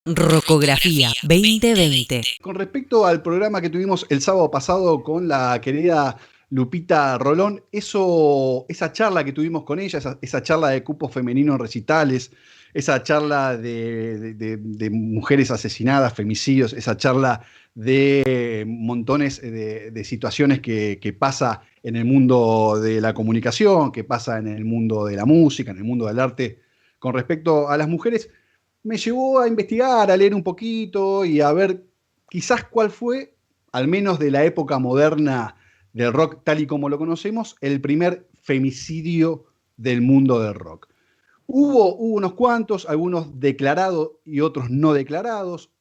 Rocografía 2020. Con respecto al programa que tuvimos el sábado pasado con la querida Lupita Rolón, esa charla que tuvimos con ella, esa charla de cupos femeninos en recitales, esa charla de mujeres asesinadas, femicidios, esa charla de montones de situaciones que pasa en el mundo de la comunicación, que pasa en el mundo de la música, en el mundo del arte, con respecto a las mujeres, me llevó a investigar, a leer un poquito y a ver quizás cuál fue, al menos de la época moderna del rock tal y como lo conocemos, el primer femicidio del mundo del rock. Hubo unos cuantos, algunos declarados y otros no declarados,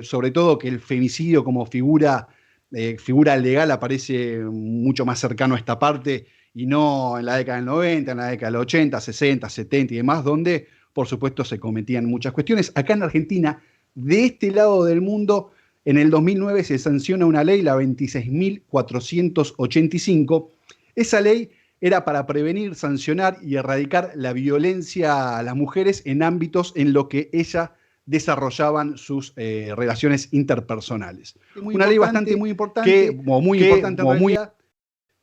sobre todo que el femicidio como figura legal aparece mucho más cercano a esta parte y no en la década del 90, en la década del 80, 60, 70 y demás, donde por supuesto se cometían muchas cuestiones. Acá en Argentina, de este lado del mundo, en el 2009 se sanciona una ley, la 26.485. Esa ley era para prevenir, sancionar y erradicar la violencia a las mujeres en ámbitos en los que ellas desarrollaban sus relaciones interpersonales. Una ley bastante muy importante, muy importante en realidad,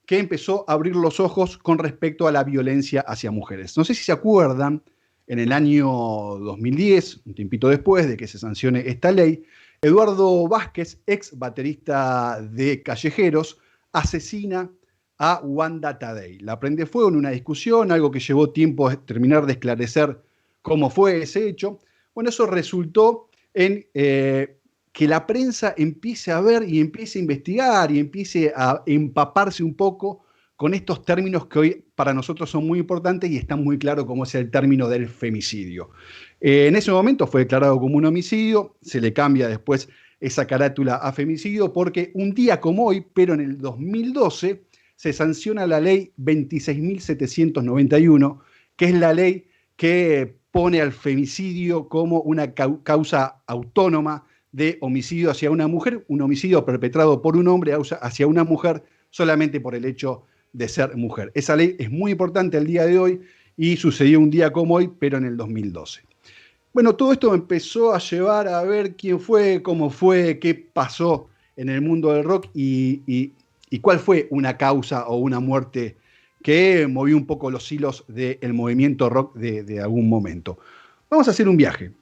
que empezó a abrir los ojos con respecto a la violencia hacia mujeres. No sé si se acuerdan, en el año 2010, un tiempito después de que se sancione esta ley, Eduardo Vázquez, ex baterista de Callejeros, asesina a Wanda Tadei. La prende fuego en una discusión, algo que llevó tiempo a terminar de esclarecer cómo fue ese hecho. Bueno, eso resultó en que la prensa empiece a ver y empiece a investigar y empiece a empaparse un poco con estos términos que hoy para nosotros son muy importantes y están muy claros como es el término del femicidio. En ese momento fue declarado como un homicidio, se le cambia después esa carátula a femicidio porque un día como hoy, pero en el 2012, se sanciona la ley 26.791, que es la ley que pone al femicidio como una causa autónoma de homicidio hacia una mujer, un homicidio perpetrado por un hombre hacia una mujer solamente por el hecho de ser mujer. Esa ley es muy importante al día de hoy y sucedió un día como hoy, pero en el 2012. Bueno, todo esto me empezó a llevar a ver quién fue, cómo fue, qué pasó en el mundo del rock y cuál fue una causa o una muerte que movió un poco los hilos del movimiento rock de algún momento. Vamos a hacer un viaje.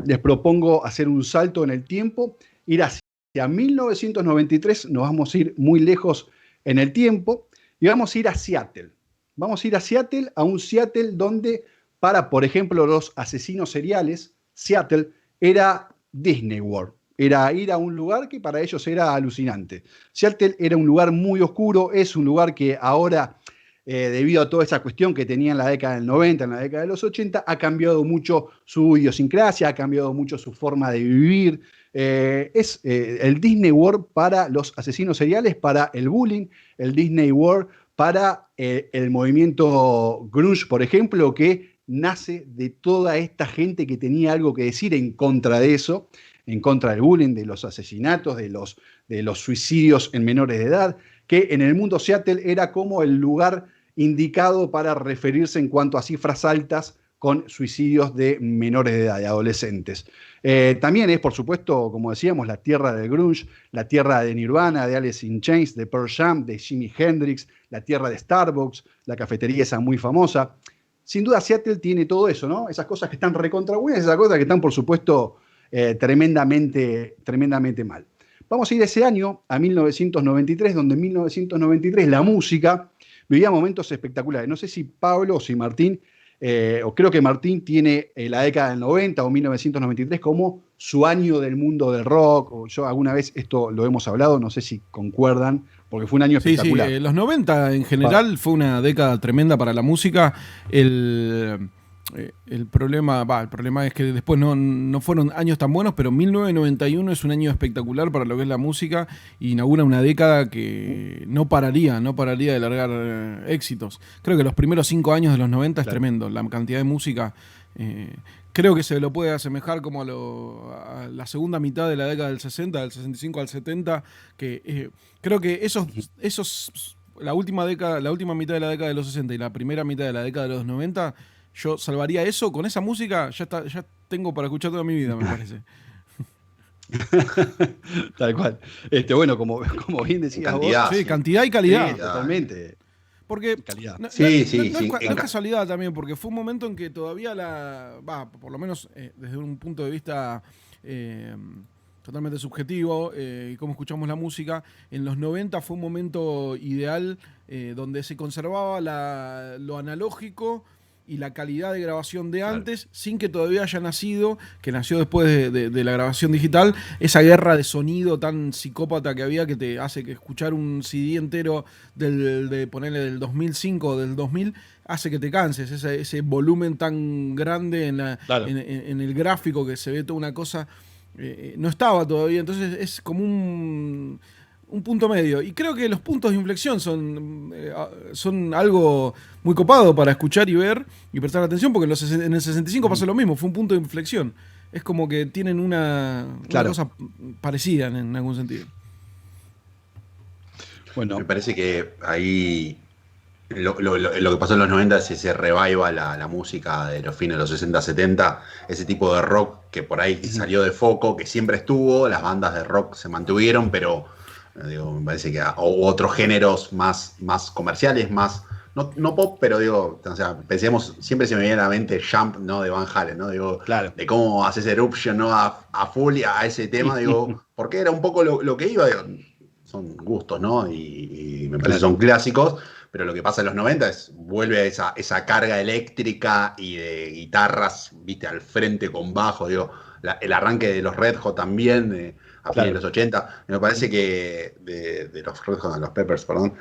Les propongo hacer un salto en el tiempo, ir hacia 1993, nos vamos a ir muy lejos en el tiempo, y vamos a ir a Seattle. Vamos a ir a Seattle, a un Seattle donde, para, por ejemplo, los asesinos seriales, Seattle era Disney World. Era ir a un lugar que para ellos era alucinante. Seattle era un lugar muy oscuro, es un lugar que ahora, debido a toda esa cuestión que tenía en la década del 90, en la década de los 80, ha cambiado mucho su idiosincrasia, ha cambiado mucho su forma de vivir. Es el Disney World para los asesinos seriales, para el bullying, el Disney World para el movimiento grunge, por ejemplo, que nace de toda esta gente que tenía algo que decir en contra de eso, en contra del bullying, de los asesinatos, de los suicidios en menores de edad, que en el mundo Seattle era como el lugar indicado para referirse en cuanto a cifras altas con suicidios de menores de edad, de adolescentes. También es, por supuesto, como decíamos, la tierra del grunge, la tierra de Nirvana, de Alice in Chains, de Pearl Jam, de Jimi Hendrix, la tierra de Starbucks, la cafetería esa muy famosa. Sin duda Seattle tiene todo eso, ¿no? Esas cosas que están recontra buenas, esas cosas que están, por supuesto, tremendamente mal. Vamos a ir ese año, a 1993, donde en 1993 la música vivía momentos espectaculares. No sé si Pablo o si Martín, o creo que Martín tiene la década del 90 o 1993 como su año del mundo del rock, o yo alguna vez esto lo hemos hablado, no sé si concuerdan, porque fue un año Sí, sí, espectacular. los 90 en general fue una década tremenda para la música. El problema es que después no fueron años tan buenos, pero 1991 es un año espectacular para lo que es la música y inaugura una década que no pararía de largar éxitos. Creo que los primeros 5 años de los 90 es tremendo, la cantidad de música. Creo que se lo puede asemejar como a la segunda mitad de la década del 60, del 65 al 70, que creo que la última mitad de la década de los 60 y la primera mitad de la década de los 90, yo salvaría eso, con esa música ya tengo para escuchar toda mi vida, me parece. Tal cual. Bueno, como bien decías vos. Sí, cantidad y calidad. Sí, totalmente. Porque Calidad. no es casualidad también, porque fue un momento en que todavía por lo menos desde un punto de vista totalmente subjetivo, y cómo escuchamos la música, en los 90 fue un momento ideal donde se conservaba lo analógico y la calidad de grabación de antes, sin que todavía haya nacido, que nació después de la grabación digital, esa guerra de sonido tan psicópata que había, que te hace que escuchar un CD entero de ponerle del 2005 o del 2000, hace que te canses, ese volumen tan grande en el gráfico, que se ve toda una cosa, no estaba todavía, entonces es como un punto medio. Y creo que los puntos de inflexión son algo muy copado para escuchar y ver y prestar atención, porque en el 65 pasó lo mismo, fue un punto de inflexión. Es como que tienen una cosa parecida en algún sentido. Bueno, me parece que ahí lo que pasó en los 90 es ese revival la música de los fines de los 60, 70, ese tipo de rock que por ahí salió de foco, que siempre estuvo, las bandas de rock se mantuvieron, pero me parece que otros géneros más comerciales, más no pop, pero o sea, pensemos, siempre se me viene a la mente Jump, ¿no? De Van Halen, ¿no? De cómo haces Eruption, ¿no? A full a ese tema, porque era un poco lo que iba, son gustos, ¿no? Y me parece que son clásicos, pero lo que pasa en los 90 vuelve a esa carga eléctrica y de guitarras, viste, al frente con bajo, el arranque de los Red Hot también, a fines de los 80, me parece que de los Red Hot, los Peppers, perdón,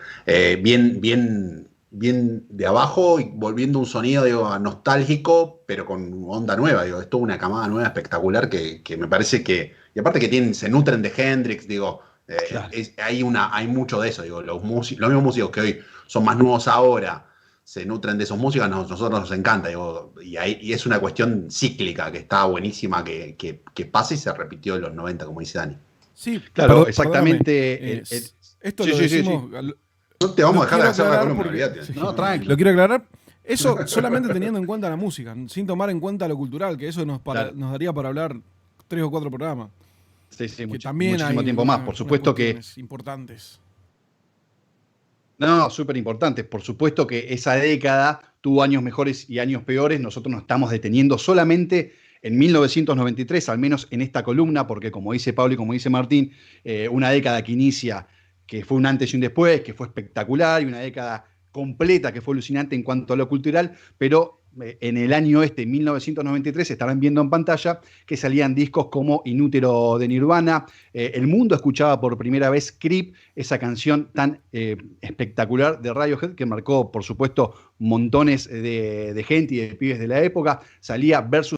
bien de abajo y volviendo un sonido nostálgico, pero con onda nueva, es toda una camada nueva espectacular que me parece que, y aparte que se nutren de Hendrix, hay mucho de eso, los mismos músicos que hoy son más nuevos ahora se nutren de esos músicos, nosotros nos encanta, y es una cuestión cíclica que está buenísima, que pasa y se repitió en los 90, como dice Dani. Sí, claro, exactamente. Esto lo decimos... No te vamos a dejar de hacer la columna, no, tranquilo. Lo quiero aclarar. Eso solamente teniendo en cuenta la música, sin tomar en cuenta lo cultural, que eso nos daría para hablar 3 o 4 programas. Sí, también muchísimo tiempo más. Por supuesto que... importantes. No, súper importantes. Por supuesto que esa década tuvo años mejores y años peores. Nosotros nos estamos deteniendo solamente en 1993, al menos en esta columna, porque como dice Pablo y como dice Martín, una década que inicia, que fue un antes y un después, que fue espectacular, y una década completa que fue alucinante en cuanto a lo cultural, pero en el año 1993, estarán viendo en pantalla que salían discos como Inútero de Nirvana, el mundo escuchaba por primera vez Creep, esa canción tan espectacular de Radiohead que marcó, por supuesto, montones de gente y de pibes de la época, salía Versus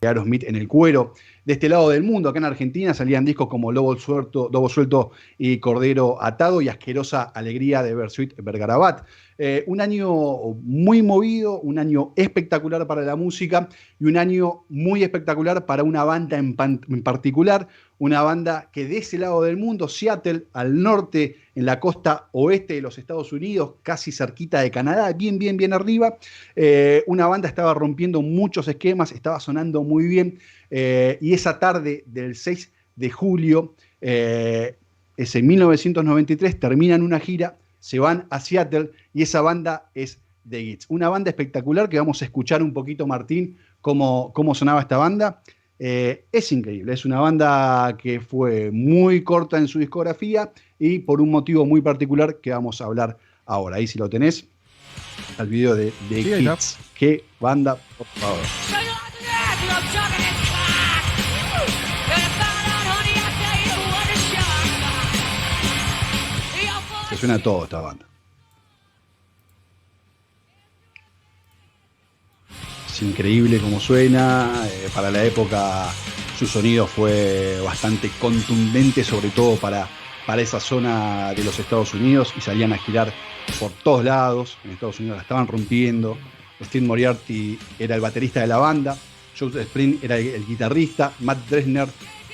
Aerosmith en el cuero. De este lado del mundo, acá en Argentina, salían discos como Lobo Suelto y Cordero Atado y Asquerosa Alegría de Bersuit Vergarabat. Un año muy movido, un año espectacular para la música y un año muy espectacular para una banda en particular, una banda que de ese lado del mundo, Seattle, al norte, en la costa oeste de los Estados Unidos, casi cerquita de Canadá, bien arriba, una banda estaba rompiendo muchos esquemas, estaba sonando muy bien, y esa tarde del 6 de julio, ese 1993, terminan una gira, se van a Seattle y esa banda es The Gits. Una banda espectacular que vamos a escuchar un poquito, Martín, cómo sonaba esta banda. Es increíble, es una banda que fue muy corta en su discografía y por un motivo muy particular que vamos a hablar ahora. Ahí si lo tenés, el video de The Gits. Qué banda, por favor. Se suena todo esta banda. Es increíble cómo suena. Para la época su sonido fue bastante contundente, sobre todo para esa zona de los Estados Unidos, y salían a girar por todos lados. En Estados Unidos la estaban rompiendo. Steve Moriarty era el baterista de la banda, Joe Spring era el guitarrista, Matt Dresner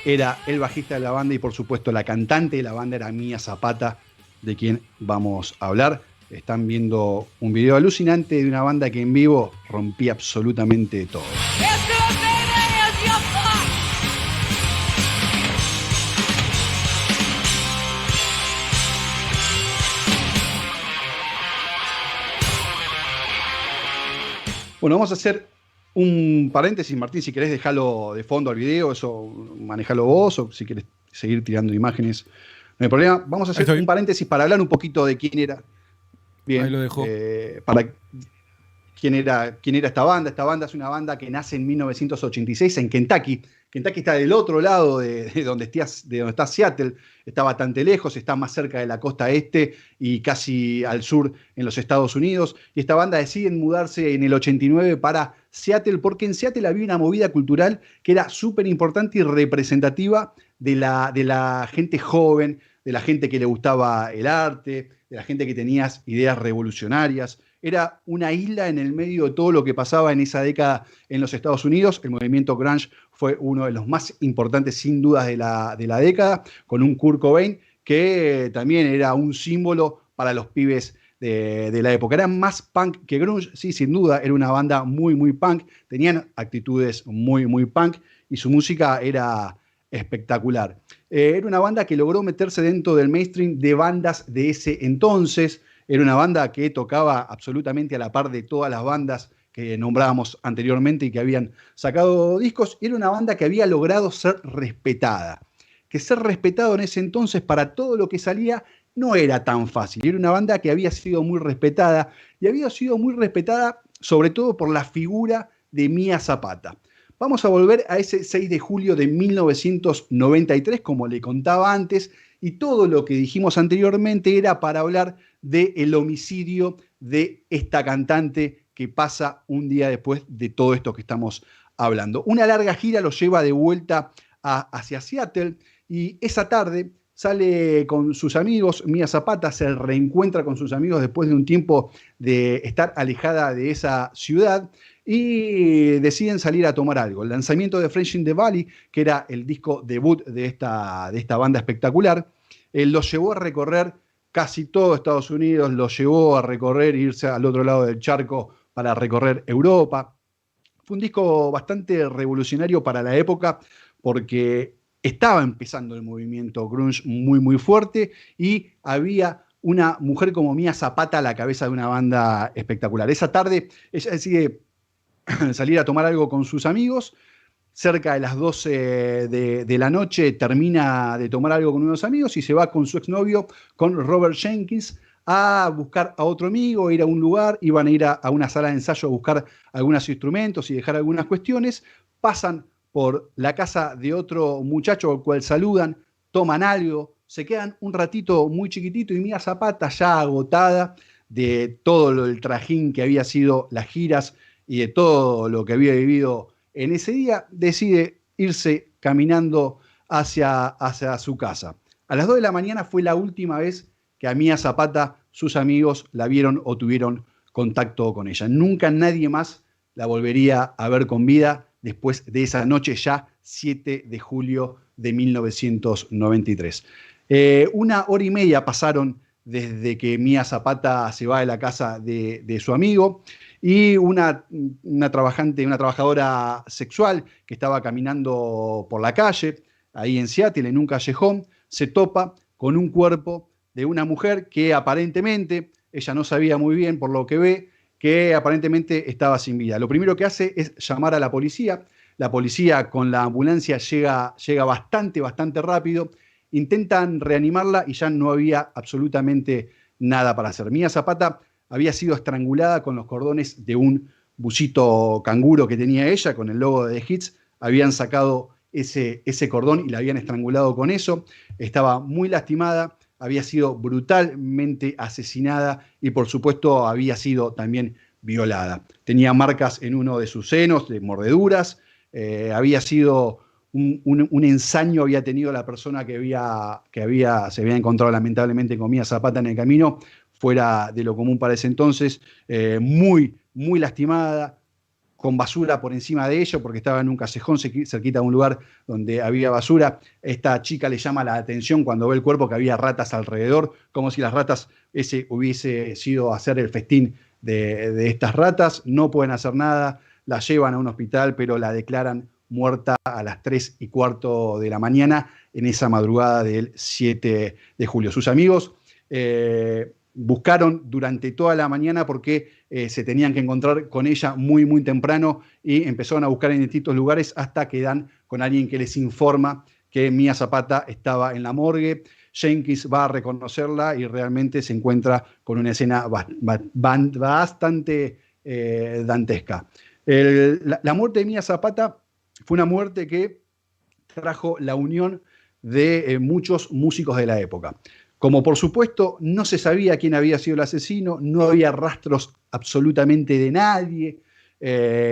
era el bajista de la banda y por supuesto la cantante de la banda era Mia Zapata, de quien vamos a hablar. Están viendo un video alucinante de una banda que en vivo rompía absolutamente todo. Bueno, vamos a hacer un paréntesis, Martín, si querés dejarlo de fondo al video, eso manejalo vos, o si querés seguir tirando imágenes, no hay problema. Vamos a hacer un paréntesis para hablar un poquito de quién era. Bien, ahí lo dejo. Para quién era esta banda. Esta banda es una banda que nace en 1986 en Kentucky. Kentucky está del otro lado de donde está Seattle, está bastante lejos, está más cerca de la costa este y casi al sur en los Estados Unidos. Y esta banda decide mudarse en el 89 para Seattle porque en Seattle había una movida cultural que era súper importante y representativa de la gente joven, de la gente que le gustaba el arte, de la gente que tenía ideas revolucionarias. Era una isla en el medio de todo lo que pasaba en esa década en los Estados Unidos. El movimiento grunge fue uno de los más importantes, sin dudas, de la década, con un Kurt Cobain que también era un símbolo para los pibes de la época. Eran más punk que grunge, sí, sin duda, era una banda muy, muy punk, tenían actitudes muy, muy punk y su música era espectacular. Era una banda que logró meterse dentro del mainstream de bandas de ese entonces. Era una banda que tocaba absolutamente a la par de todas las bandas que nombrábamos anteriormente y que habían sacado discos. Era una banda que había logrado ser respetada. Que ser respetado en ese entonces para todo lo que salía no era tan fácil. Era una banda que había sido muy respetada y había sido muy respetada sobre todo por la figura de Mía Zapata. Vamos a volver a ese 6 de julio de 1993, como le contaba antes, y todo lo que dijimos anteriormente era para hablar del homicidio de esta cantante que pasa un día después de todo esto que estamos hablando. Una larga gira lo lleva de vuelta hacia Seattle y esa tarde sale con sus amigos. Mía Zapata se reencuentra con sus amigos después de un tiempo de estar alejada de esa ciudad y deciden salir a tomar algo. El lanzamiento de Fresh in the Valley, que era el disco debut de esta banda espectacular, los llevó a recorrer casi todo Estados Unidos, los llevó a recorrer, irse al otro lado del charco para recorrer Europa. Fue un disco bastante revolucionario para la época porque estaba empezando el movimiento grunge muy, muy fuerte y había una mujer como Mía Zapata a la cabeza de una banda espectacular. Esa tarde ella decide salir a tomar algo con sus amigos. Cerca de las 12 de la noche termina de tomar algo con unos amigos y se va con su exnovio, con Robert Jenkins, a buscar a otro amigo, ir a un lugar. Iban a ir a una sala de ensayo a buscar algunos instrumentos y dejar algunas cuestiones. Pasan por la casa de otro muchacho al cual saludan, toman algo, se quedan un ratito muy chiquitito y Mía Zapata, ya agotada de todo el trajín que había sido las giras y de todo lo que había vivido en ese día, decide irse caminando hacia su casa. A las 2 de la mañana fue la última vez que a Mía Zapata sus amigos la vieron o tuvieron contacto con ella. Nunca nadie más la volvería a ver con vida después de esa noche, ya 7 de julio de 1993. 1 hora y media pasaron desde que Mía Zapata se va de la casa de su amigo y una trabajadora sexual que estaba caminando por la calle, ahí en Seattle, en un callejón, se topa con un cuerpo de una mujer que aparentemente, ella no sabía muy bien por lo que ve, que aparentemente estaba sin vida. Lo primero que hace es llamar a la policía. La policía con la ambulancia llega bastante rápido. Intentan reanimarla y ya no había absolutamente nada para hacer. Mía Zapata había sido estrangulada con los cordones de un busito canguro que tenía ella, con el logo de The Hits. Habían sacado ese cordón y la habían estrangulado con eso. Estaba muy lastimada, había sido brutalmente asesinada y por supuesto había sido también violada. Tenía marcas en uno de sus senos, de mordeduras. Había sido un ensaño, había tenido la persona que se había encontrado lamentablemente con Mía Zapata en el camino, fuera de lo común para ese entonces, muy, muy lastimada, con basura por encima de ellos, porque estaba en un callejón cerquita de un lugar donde había basura. Esta chica le llama la atención cuando ve el cuerpo que había ratas alrededor, como si las ratas, ese hubiese sido hacer el festín de estas ratas. No pueden hacer nada, la llevan a un hospital, pero la declaran muerta a las 3:15 de la mañana en esa madrugada del 7 de julio. Sus amigos buscaron durante toda la mañana porque se tenían que encontrar con ella muy, muy temprano y empezaron a buscar en distintos lugares hasta que dan con alguien que les informa que Mia Zapata estaba en la morgue. Jenkins va a reconocerla y realmente se encuentra con una escena bastante dantesca. La muerte de Mia Zapata fue una muerte que trajo la unión de muchos músicos de la época. Como por supuesto no se sabía quién había sido el asesino, no había rastros absolutamente de nadie,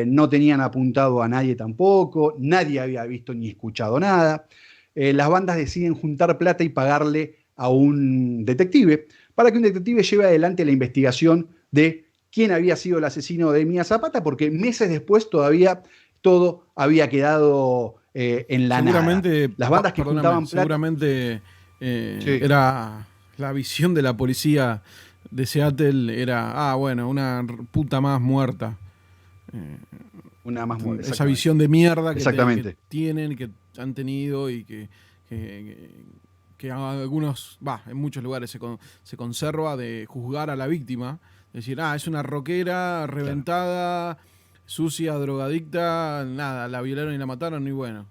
no tenían apuntado a nadie tampoco, nadie había visto ni escuchado nada. Las bandas deciden juntar plata y pagarle a un detective para que un detective lleve adelante la investigación de quién había sido el asesino de Mia Zapata, porque meses después todavía todo había quedado en la nada. Las bandas que juntaban plata... Seguramente sí. Era la visión de la policía de Seattle, era, bueno, una puta más muerta. Una más muerta. Esa visión de mierda que tienen, que han tenido y que algunos, en muchos lugares se conserva de juzgar a la víctima. Decir, es una rockera reventada, sucia, drogadicta, nada, la violaron y la mataron y bueno.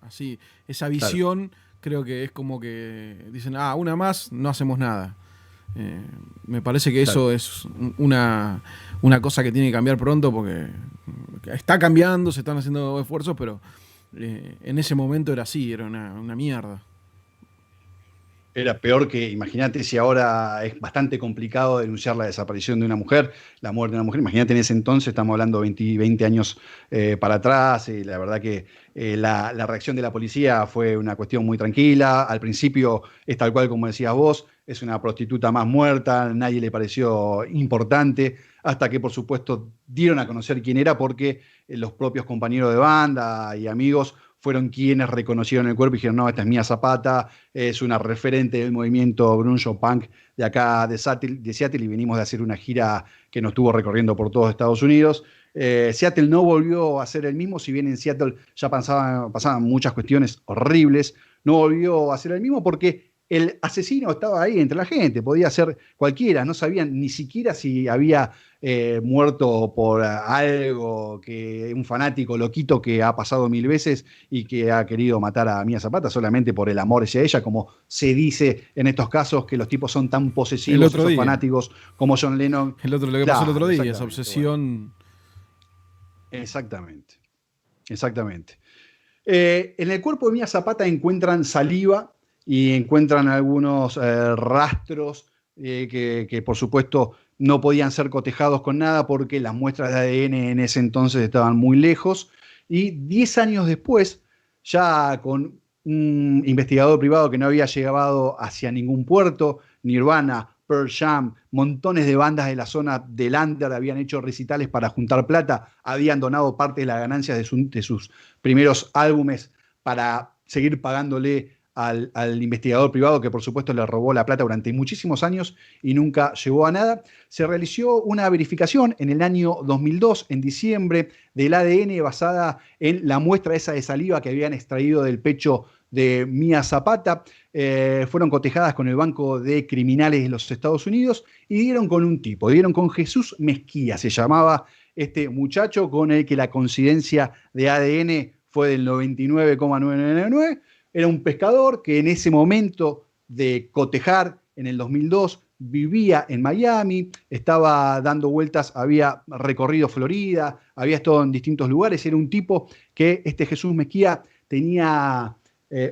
Así, esa visión creo que es como que dicen, una más, no hacemos nada. Me parece que eso es una cosa que tiene que cambiar pronto porque está cambiando, se están haciendo esfuerzos, pero en ese momento era así, era una mierda. Era peor que, imagínate si ahora es bastante complicado denunciar la desaparición de una mujer, la muerte de una mujer. Imagínate en ese entonces, estamos hablando 20 años para atrás, y la verdad que la reacción de la policía fue una cuestión muy tranquila. Al principio es tal cual como decías vos, es una prostituta más muerta, nadie le pareció importante, hasta que por supuesto dieron a conocer quién era porque los propios compañeros de banda y amigos fueron quienes reconocieron el cuerpo y dijeron, no, esta es Mia Zapata, es una referente del movimiento grunge punk de acá de Seattle, y venimos de hacer una gira que nos estuvo recorriendo por todos Estados Unidos. Seattle no volvió a ser el mismo, si bien en Seattle ya pasaban muchas cuestiones horribles, no volvió a ser el mismo porque el asesino estaba ahí entre la gente, podía ser cualquiera, no sabían ni siquiera si había muerto por algo, que un fanático loquito que ha pasado 1000 veces y que ha querido matar a Mia Zapata solamente por el amor hacia ella, como se dice en estos casos que los tipos son tan posesivos, esos fanáticos como John Lennon. Lo que pasó el otro día, esa obsesión. Bueno. Exactamente. En el cuerpo de Mia Zapata encuentran saliva y encuentran algunos rastros que por supuesto no podían ser cotejados con nada porque las muestras de ADN en ese entonces estaban muy lejos. Y 10 años después, ya con un investigador privado que no había llegado hacia ningún puerto, Nirvana, Pearl Jam, montones de bandas de la zona del under habían hecho recitales para juntar plata, habían donado parte de las ganancias de sus primeros álbumes para seguir pagándole al investigador privado que por supuesto le robó la plata durante muchísimos años y nunca llegó a nada. Se realizó una verificación en el año 2002, en diciembre, del ADN basada en la muestra esa de saliva que habían extraído del pecho de Mia Zapata. Fueron cotejadas con el Banco de Criminales de los Estados Unidos y dieron con Jesús Mezquía, se llamaba este muchacho, con el que la coincidencia de ADN fue del 99,999. Era un pescador que en ese momento de cotejar, en el 2002, vivía en Miami, estaba dando vueltas, había recorrido Florida, había estado en distintos lugares. Era un tipo que este Jesús Mezquía tenía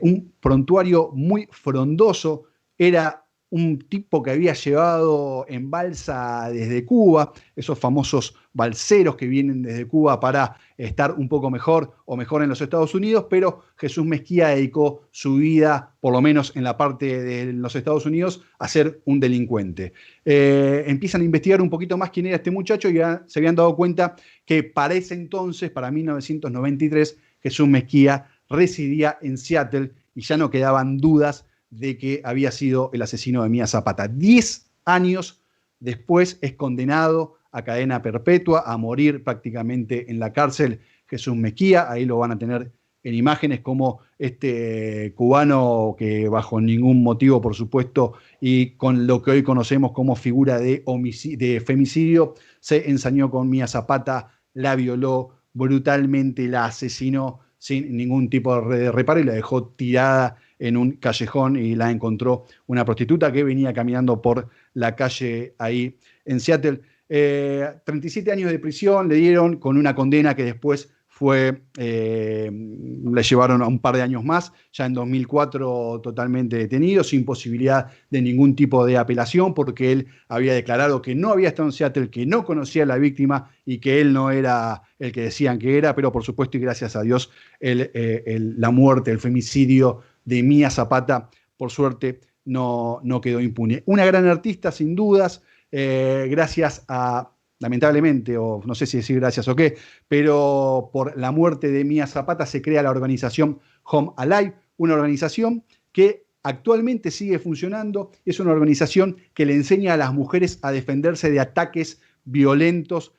un prontuario muy frondoso, era un tipo que había llevado en balsa desde Cuba, esos famosos balseros que vienen desde Cuba para estar un poco mejor o mejor en los Estados Unidos, pero Jesús Mezquia dedicó su vida, por lo menos en la parte de los Estados Unidos, a ser un delincuente. Empiezan a investigar un poquito más quién era este muchacho y ya se habían dado cuenta que para ese entonces, para 1993, Jesús Mezquia residía en Seattle y ya no quedaban dudas de que había sido el asesino de Mía Zapata. 10 años después es condenado a cadena perpetua, a morir prácticamente en la cárcel Jesús Mezquia. Ahí lo van a tener en imágenes como este cubano que bajo ningún motivo, por supuesto, y con lo que hoy conocemos como figura de femicidio, se ensañó con Mía Zapata, la violó brutalmente, la asesinó sin ningún tipo de reparo y la dejó tirada en un callejón y la encontró una prostituta que venía caminando por la calle ahí en Seattle. 37 años de prisión le dieron con una condena que después le llevaron a un par de años más, ya en 2004 totalmente detenido, sin posibilidad de ningún tipo de apelación, porque él había declarado que no había estado en Seattle, que no conocía a la víctima y que él no era el que decían que era, pero por supuesto y gracias a Dios la muerte, el femicidio de Mía Zapata, por suerte, no quedó impune. Una gran artista, sin dudas, gracias a, lamentablemente, o no sé si decir gracias o qué, pero por la muerte de Mía Zapata se crea la organización Home Alive, una organización que actualmente sigue funcionando, es una organización que le enseña a las mujeres a defenderse de ataques violentos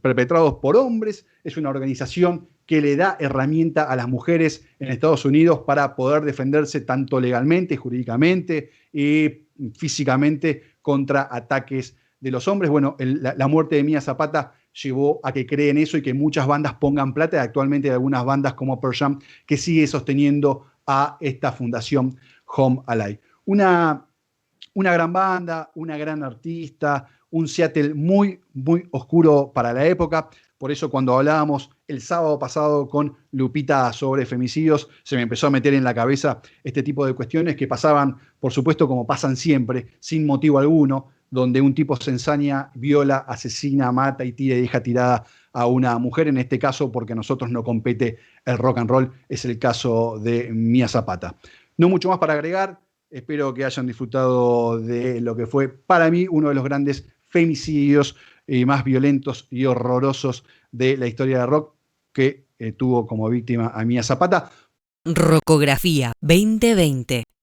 perpetrados por hombres, es una organización que le da herramienta a las mujeres en Estados Unidos para poder defenderse tanto legalmente, jurídicamente y físicamente contra ataques de los hombres. Bueno, la muerte de Mía Zapata llevó a que creen eso y que muchas bandas pongan plata, y actualmente hay algunas bandas como Pearl Jam que sigue sosteniendo a esta fundación Home Alive. Una gran banda, una gran artista, un Seattle muy, muy oscuro para la época. Por eso cuando hablábamos el sábado pasado con Lupita sobre femicidios, se me empezó a meter en la cabeza este tipo de cuestiones que pasaban, por supuesto, como pasan siempre, sin motivo alguno, donde un tipo se ensaña, viola, asesina, mata y tira y deja tirada a una mujer, en este caso porque a nosotros no compete el rock and roll, es el caso de Mía Zapata. No mucho más para agregar, espero que hayan disfrutado de lo que fue para mí uno de los grandes femicidios más violentos y horrorosos de la historia del rock, que tuvo como víctima a Mía Zapata. Rocografía 2020.